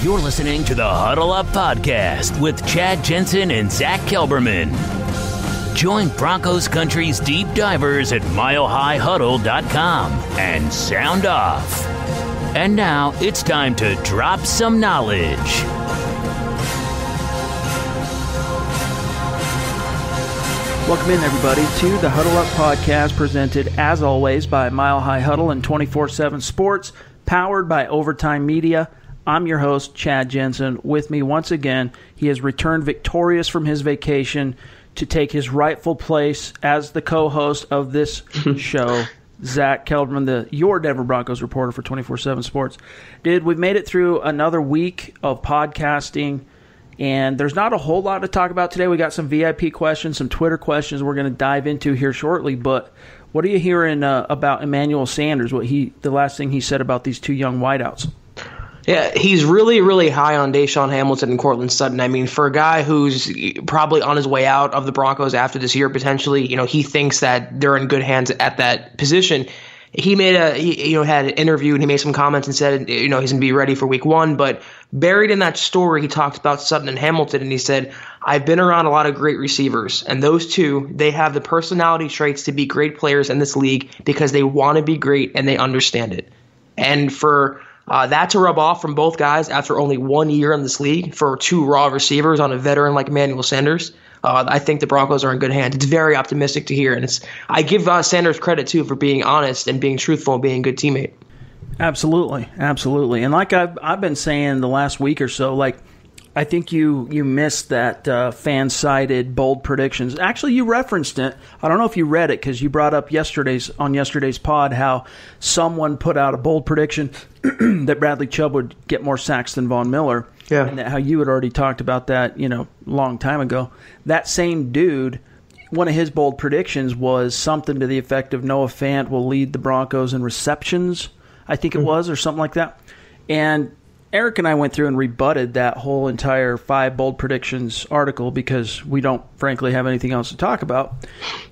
You're listening to the Huddle Up Podcast with Chad Jensen and Zack Kelberman. Join Broncos Country's deep divers at milehighhuddle.com and sound off. And now it's time to drop some knowledge. Welcome in, everybody, to the Huddle Up Podcast, presented, as always, by Mile High Huddle and 24/7 Sports, powered by Overtime Media. I'm your host, Chad Jensen. With me once again, he has returned victorious from his vacation to take his rightful place as the co-host of this show, Zack Kelberman, your Denver Broncos reporter for 24/7 Sports. Dude, we've made it through another week of podcasting, and there's not a whole lot to talk about today. We got some VIP questions, some Twitter questions we're going to dive into here shortly, but what are you hearing about Emmanuel Sanders, the last thing he said about these two young wideouts? Yeah, he's really, really high on Deshaun Hamilton and Courtland Sutton. I mean, for a guy who's probably on his way out of the Broncos after this year, potentially, he thinks that they're in good hands at that position. He had an interview and he made some comments and said, he's going to be ready for week one. But buried in that story, he talked about Sutton and Hamilton, and he said, I've been around a lot of great receivers, and those two, they have the personality traits to be great players in this league because they want to be great and they understand it. And for that to rub off from both guys after only 1 year in this league for two raw receivers on a veteran like Emmanuel Sanders, I think the Broncos are in good hands. It's very optimistic to hear, and I give Sanders credit too for being honest and being truthful and being a good teammate. Absolutely, absolutely. And like I've been saying the last week or so, I think you missed that fan-sided bold predictions. Actually, you referenced it. I don't know if you read it because you brought up yesterday's pod how someone put out a bold prediction that Bradley Chubb would get more sacks than Von Miller. Yeah. And how you had already talked about that, long time ago. That same dude, one of his bold predictions was something to the effect of Noah Fant will lead the Broncos in receptions, I think it was, or something like that. And Eric and I went through and rebutted that whole entire 5 bold predictions article because we don't, frankly, have anything else to talk about.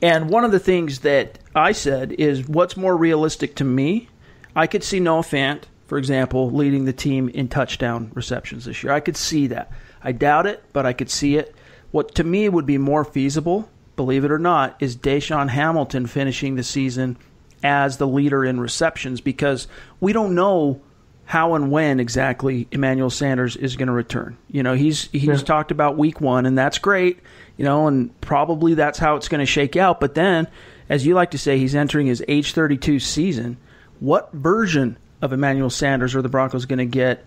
And one of the things that I said is what's more realistic to me. I could see Noah Fant, for example, leading the team in touchdown receptions this year. I could see that. I doubt it, but I could see it. What to me would be more feasible, believe it or not, is Deshaun Hamilton finishing the season as the leader in receptions because we don't know how and when exactly Emmanuel Sanders is going to return. He's talked about week one, and that's great, and probably that's how it's going to shake out. But then, as you like to say, he's entering his age 32 season. What version of Emmanuel Sanders are the Broncos going to get?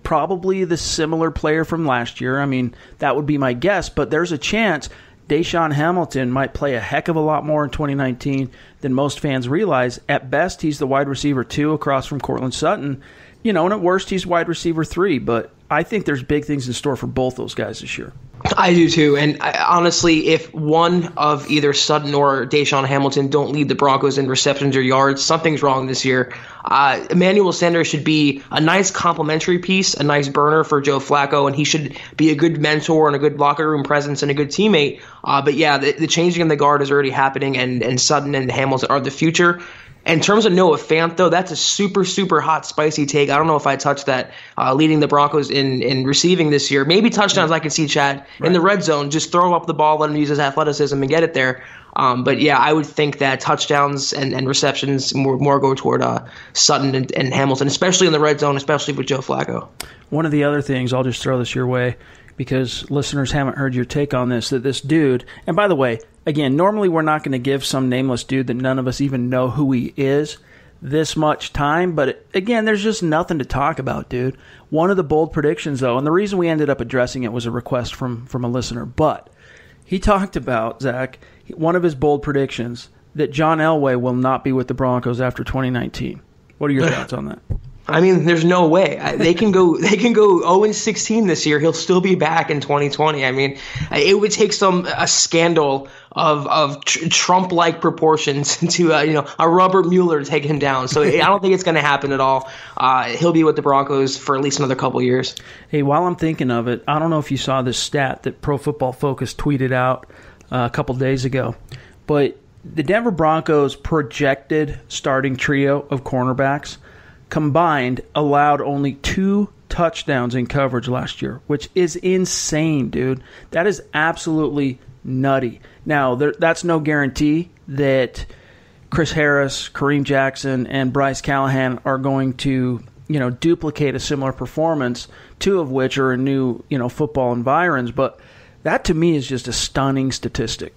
Probably the similar player from last year. I mean, that would be my guess, but there's a chance Deshaun Hamilton might play a heck of a lot more in 2019 than most fans realize. At best, he's the wide receiver 2 across from Courtland Sutton. And at worst, he's wide receiver 3. But I think there's big things in store for both those guys this year. I do too. And honestly, if one of either Sutton or Deshaun Hamilton don't lead the Broncos in receptions or yards, something's wrong this year. Emmanuel Sanders should be a nice complimentary piece, a nice burner for Joe Flacco, and he should be a good mentor and a good locker room presence and a good teammate. But yeah, the changing in the guard is already happening, and Sutton and Hamilton are the future. In terms of Noah Fant, though, that's a super, super hot, spicy take. I don't know if I touched that, leading the Broncos in receiving this year. Maybe touchdowns I can see, Chad, in the red zone. Just throw up the ball, let him use his athleticism and get it there. But, yeah, I would think that touchdowns and receptions more go toward Sutton and Hamilton, especially in the red zone, especially with Joe Flacco. One of the other things, I'll just throw this your way, because listeners haven't heard your take on this, that this dude, and by the way, again, normally we're not going to give some nameless dude that none of us even know who he is this much time, but again, there's just nothing to talk about, dude. One of the bold predictions, though, and the reason we ended up addressing it was a request from a listener, but he talked about, Zach, one of his bold predictions, that John Elway will not be with the Broncos after 2019. What are your thoughts on that? I mean, there's no way. They can go 0-16 this year. He'll still be back in 2020. I mean, it would take a scandal of Trump-like proportions to a Robert Mueller to take him down. So I don't think it's going to happen at all. He'll be with the Broncos for at least another couple years. Hey, while I'm thinking of it, I don't know if you saw this stat that Pro Football Focus tweeted out a couple days ago, but the Denver Broncos' projected starting trio of cornerbacks combined allowed only 2 touchdowns in coverage last year, which is insane, dude. That is absolutely nutty. Now, that's no guarantee that Chris Harris, Kareem Jackson, and Bryce Callahan are going to, duplicate a similar performance, two of which are in new, football environs. But that, to me, is just a stunning statistic.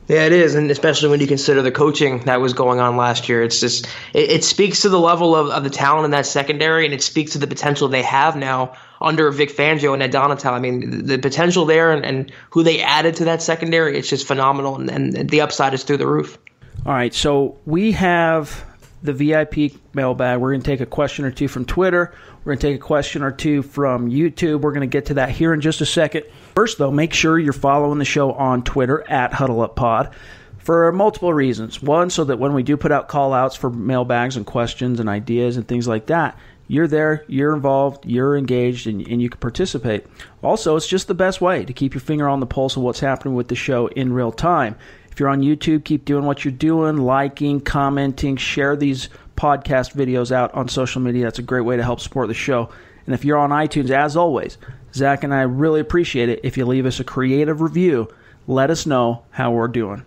Yeah, it is, and especially when you consider the coaching that was going on last year. It's just it speaks to the level of the talent in that secondary, and it speaks to the potential they have now under Vic Fangio and Ed Donatel. I mean, the potential there and who they added to that secondary, it's just phenomenal, and the upside is through the roof. All right, so we have the VIP mailbag. We're going to take a question or two from Twitter. We're going to take a question or two from YouTube. We're going to get to that here in just a second. First, though, make sure you're following the show on Twitter at HuddleUpPod for multiple reasons. One, so that when we do put out call-outs for mailbags and questions and ideas and things like that, you're there, you're involved, you're engaged, and you can participate. Also, it's just the best way to keep your finger on the pulse of what's happening with the show in real time. If you're on YouTube, keep doing what you're doing, liking, commenting, share these podcast videos out on social media. That's a great way to help support the show. And if you're on iTunes, as always, Zach and I really appreciate it if you leave us a creative review. Let us know how we're doing.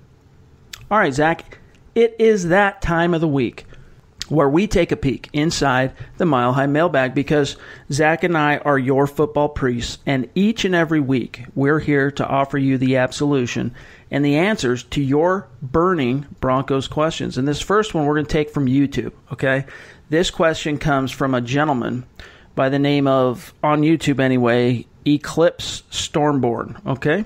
All right, Zach, it is that time of the week where we take a peek inside the Mile High Mailbag, because Zach and I are your football priests, and each and every week we're here to offer you the absolution and the answers to your burning Broncos questions. And this first one we're going to take from YouTube, okay? This question comes from a gentleman by the name of, on YouTube anyway, Eclipse Stormborn, okay?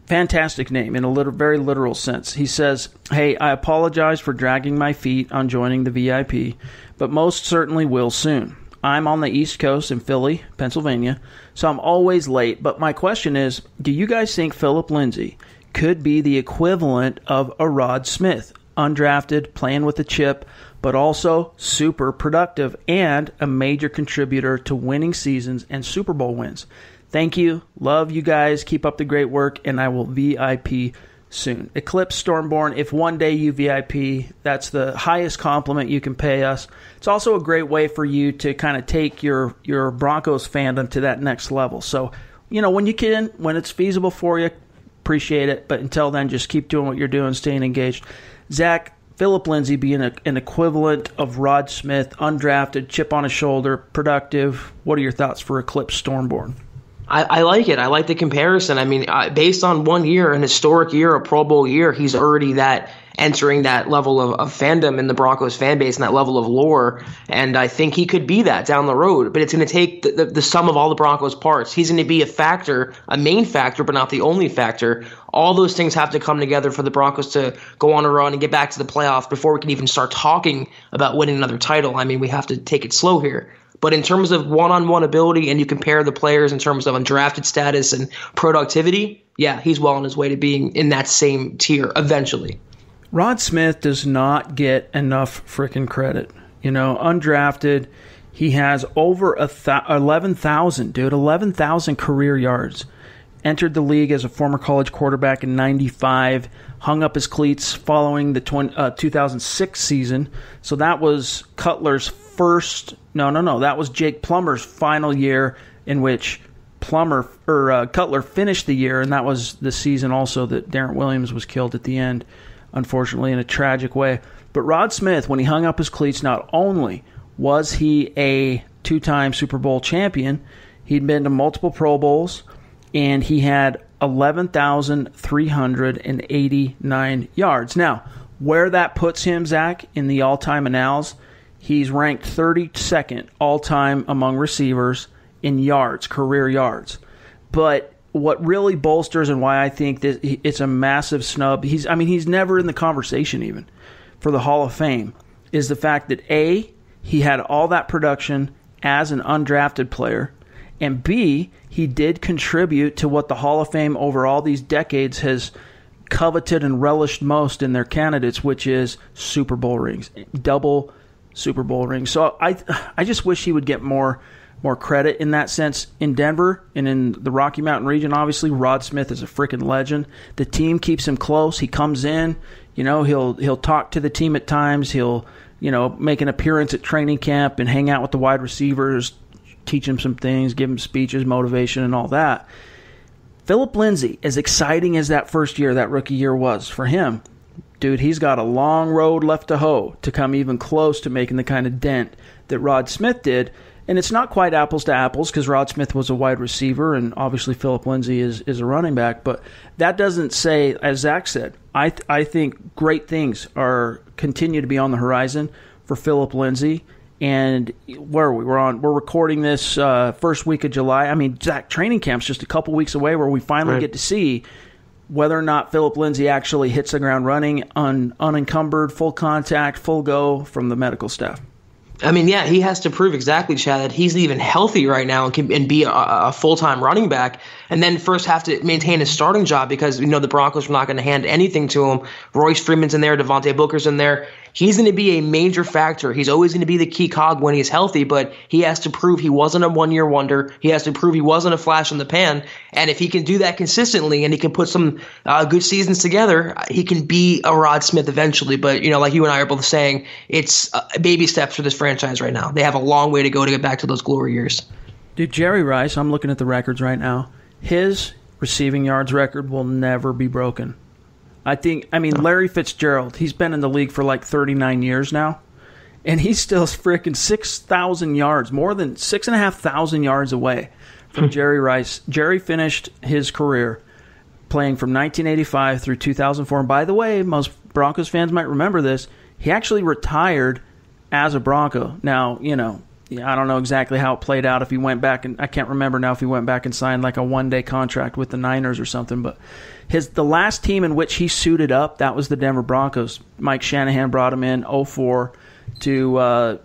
Fantastic name in a very literal sense. He says, "Hey, I apologize for dragging my feet on joining the VIP, but most certainly will soon. I'm on the East Coast in Philly, Pennsylvania, so I'm always late. But my question is, do you guys think Phillip Lindsay could be the equivalent of a Rod Smith, undrafted, playing with a chip, but also super productive and a major contributor to winning seasons and Super Bowl wins? Thank you. Love you guys. Keep up the great work, and I will VIP soon." Eclipse Stormborn, if one day you VIP, that's the highest compliment you can pay us. It's also a great way for you to kind of take your Broncos fandom to that next level. So, when you can, when it's feasible for you, appreciate it. But until then, just keep doing what you're doing, staying engaged. Zach, Phillip Lindsay being an equivalent of Rod Smith, undrafted, chip on his shoulder, productive. What are your thoughts for Eclipse Stormborn? I like it. I like the comparison. I mean, based on 1 year, an historic year, a Pro Bowl year, he's already entering that level of fandom in the Broncos fan base and that level of lore. And I think he could be that down the road. But it's going to take the sum of all the Broncos parts. He's going to be a factor, a main factor, but not the only factor. All those things have to come together for the Broncos to go on a run and get back to the playoffs before we can even start talking about winning another title. I mean, we have to take it slow here. But in terms of one-on-one ability, and you compare the players in terms of undrafted status and productivity, yeah, he's well on his way to being in that same tier eventually. Rod Smith does not get enough freaking credit. Undrafted, he has over 11,000, dude, 11,000 career yards. Entered the league as a former college quarterback in '95, hung up his cleats following the 2006 season. So that was Cutler's first. No. That was Jake Plummer's final year, in which Cutler finished the year, and that was the season also that Darren Williams was killed at the end, unfortunately in a tragic way. But Rod Smith, when he hung up his cleats, not only was he a two-time Super Bowl champion, he'd been to multiple Pro Bowls, and he had 11,389 yards. Now, where that puts him, Zach, in the all-time annals, he's ranked 32nd all-time among receivers in yards, career yards. But what really bolsters and why I think that it's a massive snub, he's never in the conversation even for the Hall of Fame, is the fact that A, he had all that production as an undrafted player, and B, he did contribute to what the Hall of Fame over all these decades has coveted and relished most in their candidates, which is Super Bowl rings, double Super Bowl rings. So I just wish he would get more credit in that sense. In Denver and in the Rocky Mountain region, obviously, Rod Smith is a freaking legend. The team keeps him close. He comes in, he'll talk to the team at times. He'll, make an appearance at training camp and hang out with the wide receivers, teach him some things, give him speeches, motivation, and all that. Phillip Lindsay, as exciting as that first year, that rookie year was for him, dude, he's got a long road left to hoe to come even close to making the kind of dent that Rod Smith did. And it's not quite apples to apples because Rod Smith was a wide receiver and obviously Phillip Lindsay is a running back. But that doesn't say, as Zach said, I think great things continue to be on the horizon for Phillip Lindsay. And where are we? We're recording this first week of July. I mean, Zach, training camp's just a couple weeks away where we finally get to see whether or not Phillip Lindsay actually hits the ground running, unencumbered, full contact, full go from the medical staff. I mean, yeah, he has to prove exactly, Chad, that he's even healthy right now and be a full-time running back, and then first have to maintain his starting job because the Broncos are not going to hand anything to him. Royce Freeman's in there, Devontae Booker's in there. He's going to be a major factor. He's always going to be the key cog when he's healthy, but he has to prove he wasn't a one-year wonder. He has to prove he wasn't a flash in the pan, and if he can do that consistently and he can put some good seasons together, he can be a Rod Smith eventually. But, like you and I are both saying, it's baby steps for this franchise right now. They have a long way to go to get back to those glory years. Dude, Jerry Rice, I'm looking at the records right now. His receiving yards record will never be broken. Larry Fitzgerald, he's been in the league for like 39 years now, and he's still freaking 6,000 yards, more than 6,500 yards away from Jerry Rice. Jerry finished his career playing from 1985 through 2004. And by the way, most Broncos fans might remember this. He actually retired as a Bronco. Now, I don't know exactly how it played out if he went back, and I can't remember now if he went back and signed like a one-day contract with the Niners or something, but the last team in which he suited up, that was the Denver Broncos. Mike Shanahan brought him in 2004 to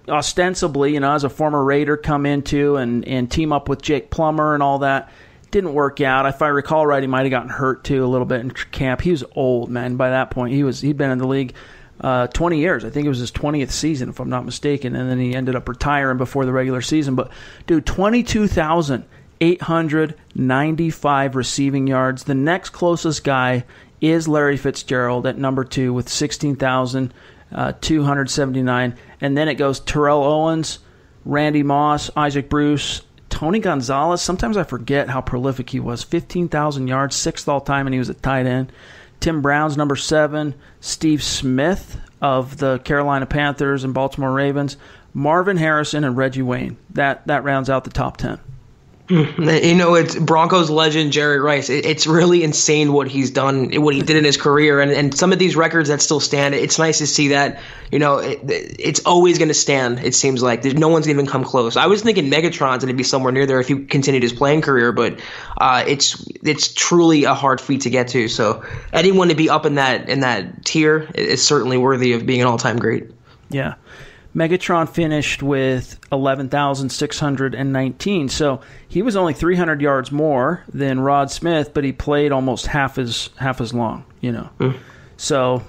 ostensibly, as a former Raider, come into and team up with Jake Plummer and all that. Didn't work out. If I recall right, he might have gotten hurt too a little bit in camp. He was old, man. By that point, he'd been in the league 20 years. I think it was his 20th season, if I'm not mistaken, and then he ended up retiring before the regular season. But, dude, 22,895 receiving yards. The next closest guy is Larry Fitzgerald at number 2 with 16,279. And then it goes Terrell Owens, Randy Moss, Isaac Bruce, Tony Gonzalez. Sometimes I forget how prolific he was. 15,000 yards, 6th all-time, and he was a tight end. Tim Brown's number 7, Steve Smith of the Carolina Panthers and Baltimore Ravens, Marvin Harrison, and Reggie Wayne. That rounds out the top 10. It's Broncos legend Jerry Rice. It's really insane what he's done, what he did in his career, and some of these records that still stand. It's nice to see that. It's always going to stand. It seems like no one's even come close. I was thinking Megatron's going to be somewhere near there if he continued his playing career, but it's truly a hard feat to get to. So anyone to be up in that tier is certainly worthy of being an all-time great. Yeah. Megatron finished with 11,619, so he was only 300 yards more than Rod Smith, but he played almost half as long, So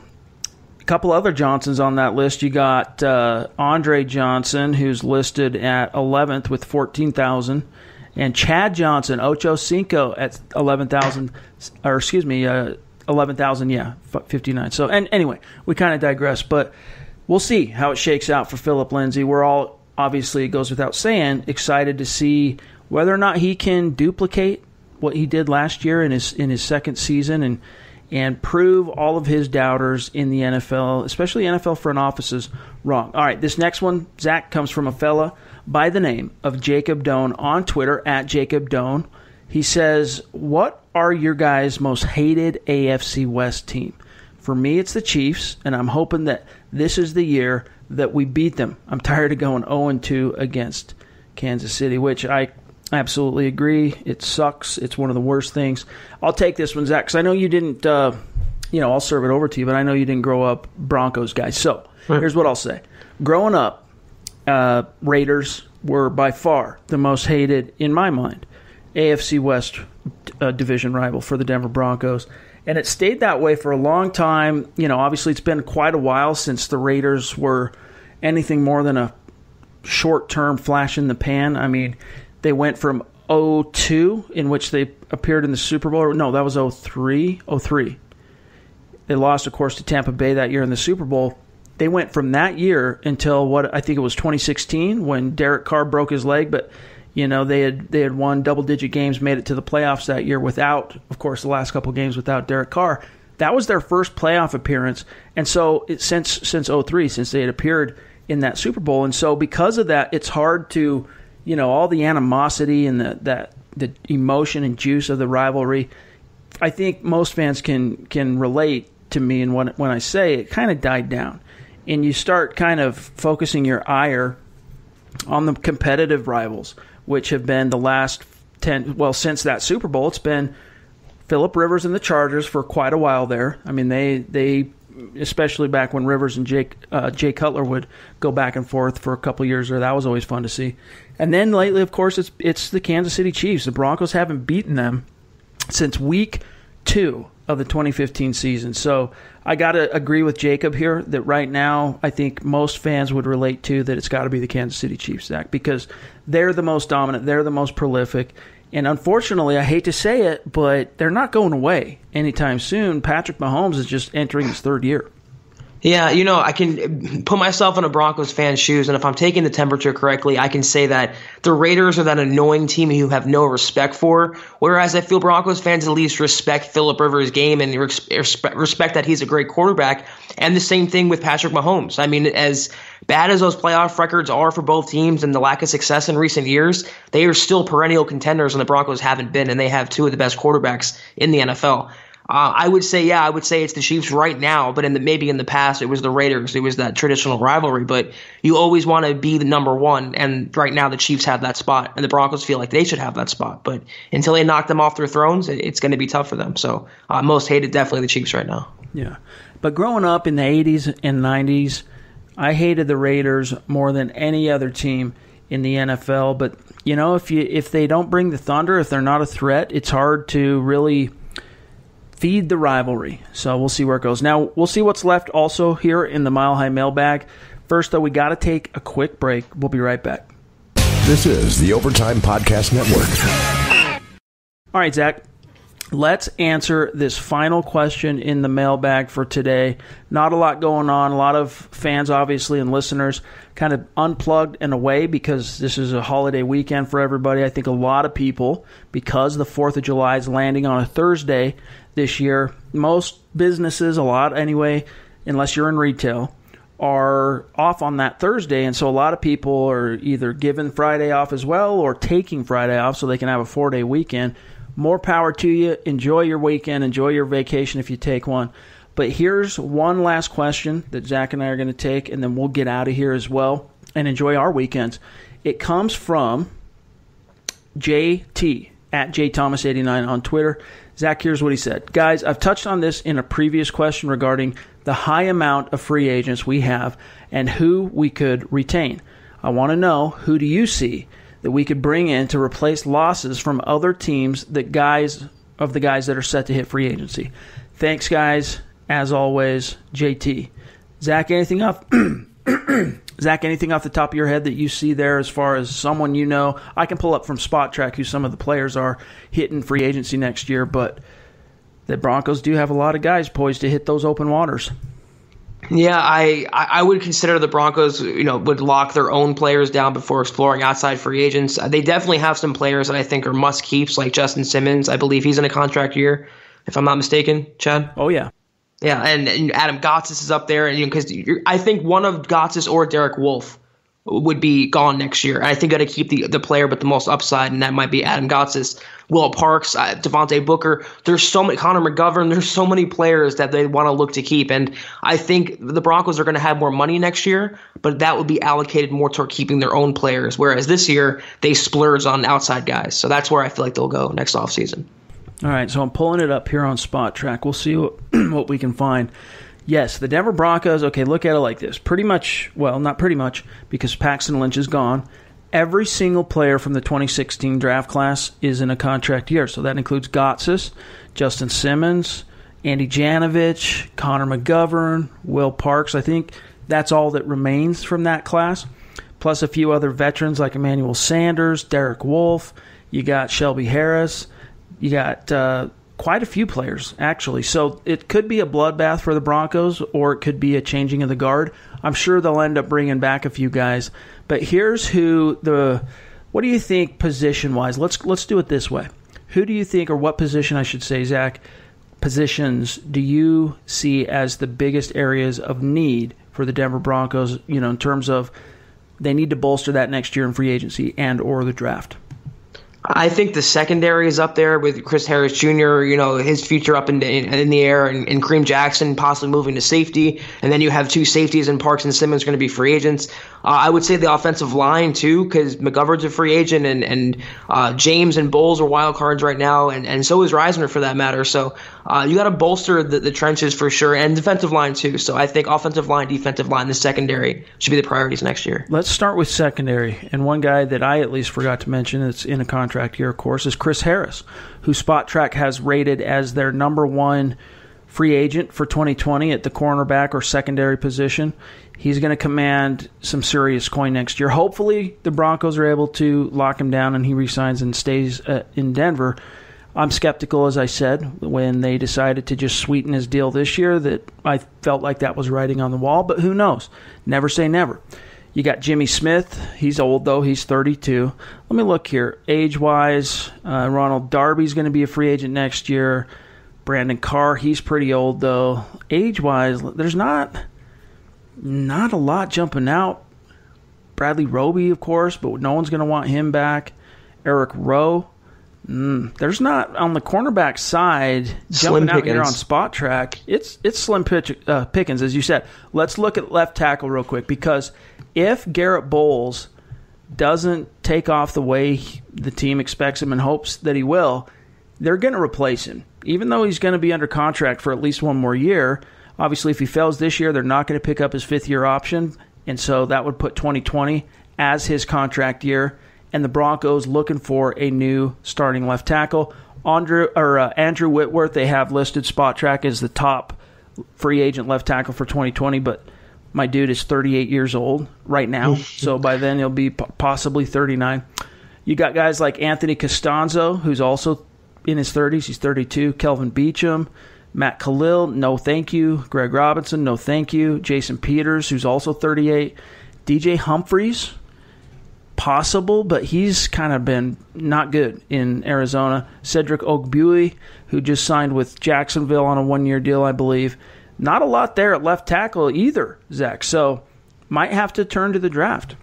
a couple other Johnsons on that list. You got Andre Johnson, who's listed at 11th with 14,000, and Chad Johnson, Ocho Cinco, at 11,000, 59. So, and anyway, we kind of digress, but we'll see how it shakes out for Phillip Lindsay. We're all, obviously, it goes without saying, excited to see whether or not he can duplicate what he did last year in his second season and prove all of his doubters in the NFL, especially NFL front offices, wrong. All right, this next one, Zach, comes from a fella by the name of Jacob Doan on Twitter, at Jacob Doan. He says, what are your guys' most hated AFC West team? For me, it's the Chiefs, and I'm hoping that this is the year that we beat them. I'm tired of going 0-2 against Kansas City, which I absolutely agree. It sucks. It's one of the worst things. I'll take this one, Zach, because I know you didn't, I'll serve it over to you, but I know you didn't grow up Broncos guy. So here's what I'll say. Growing up, Raiders were by far the most hated, in my mind, AFC West division rival for the Denver Broncos. And it stayed that way for a long time. Obviously it's been quite a while since the Raiders were anything more than a short-term flash in the pan. I mean, they went from 0-2, in which they appeared in the Super Bowl. No, that was 0-3. They lost, of course, to Tampa Bay that year in the Super Bowl. They went from that year until I think it was 2016 when Derek Carr broke his leg. But, They had won double-digit games, made it to the playoffs that year without, of course, the last couple games without Derek Carr. That was their first playoff appearance, and so since 2003, since they had appeared in that Super Bowl. And so because of that, it's hard to, all the animosity and the emotion and juice of the rivalry, I think most fans can relate to me. And when I say it kind of died down, and you start kind of focusing your ire on the competitive rivals, which have been the last since that Super Bowl, it's been Phillip Rivers and the Chargers for quite a while there. I mean, they especially back when Rivers and Jay Cutler would go back and forth for a couple of years there. That was always fun to see. And then lately, of course, it's the Kansas City Chiefs. The Broncos haven't beaten them since week 2 of the 2015 season. So I got to agree with Jacob here that right now I think most fans would relate to that it's got to be the Kansas City Chiefs, Zach, because they're the most dominant, they're the most prolific. And unfortunately, I hate to say it, but they're not going away anytime soon. Patrick Mahomes is just entering his 3rd year. Yeah, I can put myself in a Broncos fan's shoes, and if I'm taking the temperature correctly, I can say that the Raiders are that annoying team you have no respect for, whereas I feel Broncos fans at least respect Phillip Rivers' game and respect that he's a great quarterback, and the same thing with Patrick Mahomes. I mean, as bad as those playoff records are for both teams and the lack of success in recent years, they are still perennial contenders, and the Broncos haven't been, and they have 2 of the best quarterbacks in the NFL. I would say it's the Chiefs right now, but maybe in the past it was the Raiders. It was that traditional rivalry, but you always want to be the number one, and right now the Chiefs have that spot, and the Broncos feel like they should have that spot. But until they knock them off their thrones, it's going to be tough for them. So most hated definitely the Chiefs right now. Yeah, but growing up in the 80s and 90s, I hated the Raiders more than any other team in the NFL. But if they don't bring the thunder, if they're not a threat, it's hard to really feed the rivalry. So we'll see where it goes. Now, we'll see what's left also here in the Mile High Mailbag. First, though, we got to take a quick break. We'll be right back. This is the Overtime Podcast Network. All right, Zach, let's answer this final question in the mailbag for today. Not a lot going on. A lot of fans, obviously, and listeners kind of unplugged and away because this is a holiday weekend for everybody. I think a lot of people, because the 4th of July is landing on a Thursday this year, most businesses, a lot anyway, unless you're in retail, are off on that Thursday. And so a lot of people are either given Friday off as well or taking Friday off so they can have a 4-day weekend. More power to you. Enjoy your weekend. Enjoy your vacation if you take one. But here's one last question that Zach and I are going to take, and then we'll get out of here as well and enjoy our weekends. It comes from JT, at JThomas89 on Twitter. Zach, here's what he said. Guys, I've touched on this in a previous question regarding the high amount of free agents we have and who we could retain. I want to know, who do you see that we could bring in to replace losses from other teams, the guys that are set to hit free agency? Thanks, guys. As always, JT. Zach, anything off the top of your head that you see there as far as someone you know? I can pull up from Spot Track who some of the players are hitting free agency next year, but the Broncos do have a lot of guys poised to hit those open waters. Yeah, I would consider the Broncos, would lock their own players down before exploring outside free agents. They definitely have some players that I think are must keeps, like Justin Simmons. I believe he's in a contract year, if I'm not mistaken, Chad. Oh, yeah. Yeah, and Adam Gotsis is up there, and because I think one of Gotsis or Derek Wolfe would be gone next year. And I think got to keep the player with the most upside, and that might be Adam Gotsis, Will Parks, Devontae Booker. There's so many, Connor McGovern. There's so many players that they want to look to keep, and I think the Broncos are going to have more money next year, but that would be allocated more toward keeping their own players. Whereas this year they splurge on outside guys, so that's where I feel like they'll go next offseason. All right, so I'm pulling it up here on Spot Track. We'll see what we can find. Yes, the Denver Broncos, okay, look at it like this. Pretty much, well, not pretty much, because Paxton Lynch is gone. Every single player from the 2016 draft class is in a contract year. So that includes Gotsis, Justin Simmons, Andy Janovich, Connor McGovern, Will Parks. I think that's all that remains from that class, plus a few other veterans like Emmanuel Sanders, Derek Wolfe. You got Shelby Harris. You got quite a few players, actually. So it could be a bloodbath for the Broncos, or it could be a changing of the guard. I'm sure they'll end up bringing back a few guys. But here's who What do you think position-wise? Let's do it this way. Who do you think, or what position I should say, Zach, positions do you see as the biggest areas of need for the Denver Broncos, in terms of they need to bolster that next year in free agency and or the draft? I think the secondary is up there with Chris Harris Jr., his future up in the air, and Kareem Jackson possibly moving to safety. And then you have two safeties, and Parks and Simmons going to be free agents. I would say the offensive line, too, because McGovern's a free agent, and James and Bowles are wild cards right now, and so is Reisner for that matter. So you got to bolster the trenches for sure, and defensive line, too. So I think offensive line, defensive line, the secondary should be the priorities next year. Let's start with secondary. And one guy that I at least forgot to mention that's in a contract here, of course, is Chris Harris, who Spot Track has rated as their number one free agent for 2020 at the cornerback or secondary position. He's going to command some serious coin next year. Hopefully, the Broncos are able to lock him down and he resigns and stays in Denver. I'm skeptical, as I said, when they decided to just sweeten his deal this year, that I felt like that was writing on the wall, but who knows? Never say never. You got Jimmy Smith. He's old, though. He's 32. Let me look here. Age-wise, Ronald Darby's going to be a free agent next year. Brandon Carr, he's pretty old, though. Age-wise, there's not a lot jumping out. Bradley Roby, of course, but no one's going to want him back. Eric Rowe. There's not, on the cornerback side, jumping out here on Spot Track, it's slim pickings, as you said. Let's look at left tackle real quick, because if Garrett Bowles doesn't take off the way the team expects him and hopes that he will, they're going to replace him. Even though he's going to be under contract for at least one more year, obviously if he fails this year, they're not going to pick up his fifth-year option, and so that would put 2020 as his contract year, and the Broncos looking for a new starting left tackle. Andrew Whitworth, they have listed Spot Track as the top free agent left tackle for 2020, but my dude is 38 years old right now, so by then he'll be possibly 39. You got guys like Anthony Costanzo, who's also in his 30s. He's 32. Kelvin Beachum, Matt Khalil, no thank you. Greg Robinson, no thank you. Jason Peters, who's also 38. DJ Humphries, possible, but he's kind of been not good in Arizona. Cedric Ogbuie, who just signed with Jacksonville on a one-year deal, I believe. Not a lot there at left tackle either, Zach. So might have to turn to the draft.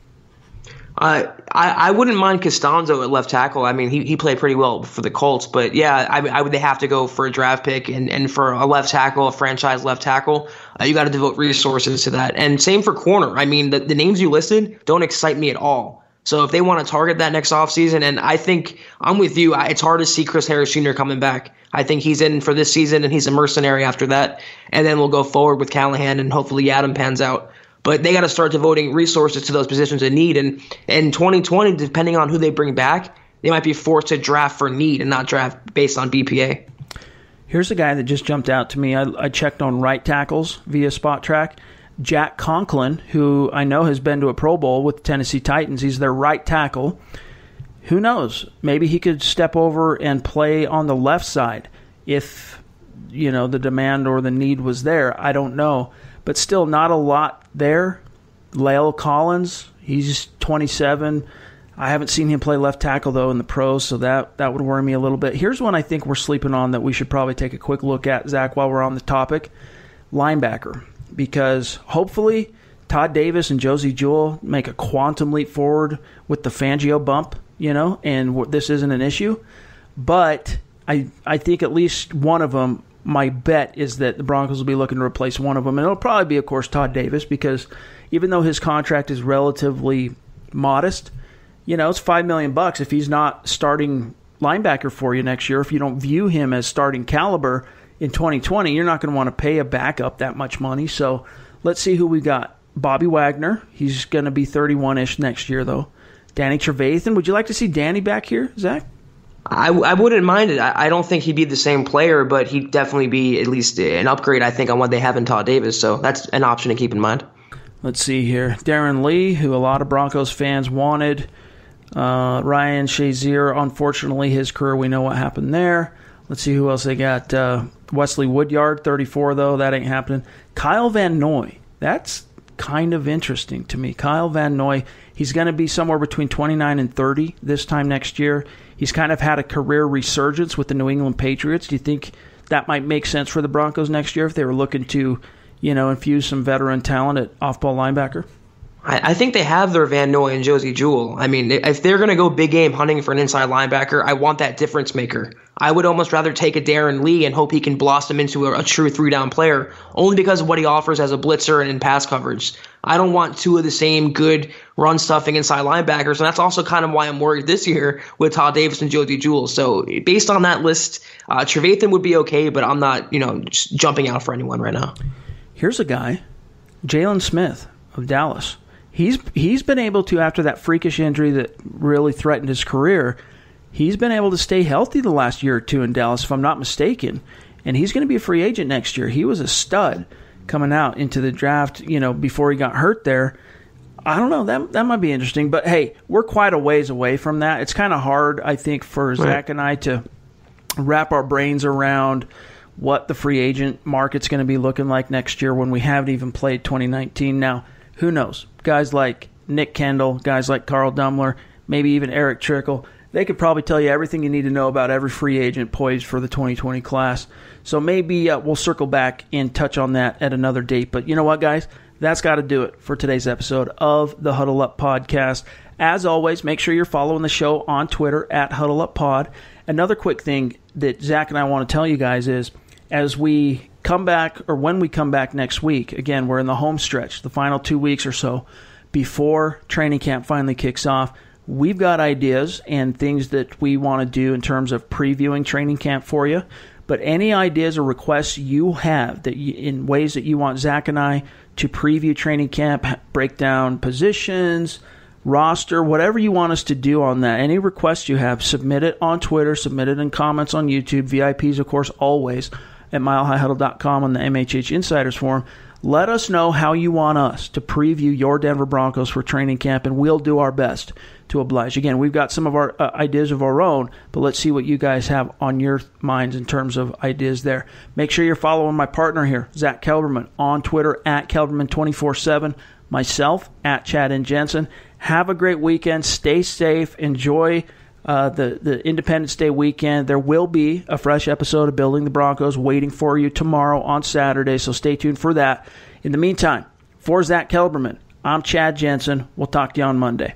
I wouldn't mind Costanzo at left tackle. I mean, he played pretty well for the Colts, but yeah, I would have to go for a draft pick, and for a left tackle, a franchise left tackle, you got to devote resources to that. And same for corner. I mean, the names you listed don't excite me at all. So if they want to target that next offseason, and I think I'm with you, it's hard to see Chris Harris Jr. coming back. I think he's in for this season, and he's a mercenary after that. And then we'll go forward with Callahan, and hopefully Adam pans out. But they got to start devoting resources to those positions in need. And in 2020, depending on who they bring back, they might be forced to draft for need and not draft based on BPA. Here's a guy that just jumped out to me. I checked on right tackles via Spot Track. Jack Conklin, who I know has been to a Pro Bowl with the Tennessee Titans. He's their right tackle. Who knows? Maybe he could step over and play on the left side if, the demand or the need was there. I don't know. But still not a lot there. La'el Collins, he's 27. I haven't seen him play left tackle, though, in the pros, so that would worry me a little bit. Here's one I think we're sleeping on that we should probably take a quick look at, Zach, while we're on the topic. Linebacker. Because hopefully Todd Davis and Josie Jewell make a quantum leap forward with the Fangio bump, and this isn't an issue. But I think at least one of them, my bet is that the Broncos will be looking to replace one of them. And it'll probably be, of course, Todd Davis, because even though his contract is relatively modest, it's $5 million if he's not starting linebacker for you next year. If you don't view him as starting caliber in 2020, you're not going to want to pay a backup that much money. So let's see who we got. Bobby Wagner. He's going to be 31-ish next year, though. Danny Trevathan. Would you like to see Danny back here, Zach? I wouldn't mind it. I don't think he'd be the same player, but he'd definitely be at least an upgrade, I think, on what they have in Todd Davis. So that's an option to keep in mind. Let's see here. Darren Lee, who a lot of Broncos fans wanted. Ryan Shazier, unfortunately, his career, we know what happened there. Let's see who else they got. Wesley Woodyard, 34, though. That ain't happening. Kyle Van Noy. That's kind of interesting to me. Kyle Van Noy, he's going to be somewhere between 29 and 30 this time next year. He's kind of had a career resurgence with the New England Patriots. Do you think that might make sense for the Broncos next year if they were looking to, infuse some veteran talent at off-ball linebacker? I think they have their Van Noy and Josie Jewell. I mean, if they're going to go big game hunting for an inside linebacker, I want that difference maker. I would almost rather take a Darren Lee and hope he can blossom into a true 3-down player, only because of what he offers as a blitzer and in pass coverage. I don't want two of the same good run-stuffing inside linebackers, and that's also kind of why I'm worried this year with Todd Davis and Josie Jewell. So based on that list, Trevathan would be okay, but I'm not, just jumping out for anyone right now. Here's a guy, Jalen Smith of Dallas. He's been able to, after that freakish injury that really threatened his career, he's been able to stay healthy the last year or two in Dallas, if I'm not mistaken. And he's going to be a free agent next year. He was a stud coming out into the draft, before he got hurt there. I don't know. That might be interesting. But, hey, we're quite a ways away from that. It's kind of hard, I think, for Zach and I to wrap our brains around what the free agent market's going to be looking like next year when we haven't even played 2019. Now, who knows? Guys like Nick Kendall, guys like Carl Dummler, maybe even Eric Trickle, they could probably tell you everything you need to know about every free agent poised for the 2020 class. So maybe we'll circle back and touch on that at another date. But you know what, guys? That's got to do it for today's episode of the Huddle Up Podcast. As always, make sure you're following the show on Twitter at Huddle Up Pod. Another quick thing that Zach and I want to tell you guys is, as we come back, or when we come back next week, again, we're in the home stretch, the final 2 weeks or so before training camp finally kicks off. We've got ideas and things that we want to do in terms of previewing training camp for you. But any ideas or requests you have in ways that you want Zach and I to preview training camp, break down positions, roster, whatever you want us to do on that, any requests you have, submit it on Twitter, submit it in comments on YouTube. VIPs, of course, always at milehighhuddle.com on the MHH Insiders Forum. Let us know how you want us to preview your Denver Broncos for training camp, and we'll do our best to oblige. Again, we've got some of our ideas of our own, but let's see what you guys have on your minds in terms of ideas there. Make sure you're following my partner here, Zack Kelberman, on Twitter at Kelberman247, myself at Chad and Jensen. Have a great weekend. Stay safe. Enjoy the Independence Day weekend. There will be a fresh episode of Building the Broncos waiting for you tomorrow on Saturday, so stay tuned for that. In the meantime, for Zack Kelberman, I'm Chad Jensen. We'll talk to you on Monday.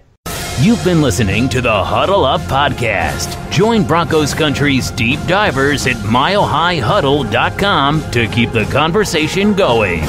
You've been listening to the Huddle Up Podcast. Join Broncos Country's deep divers at milehighhuddle.com to keep the conversation going.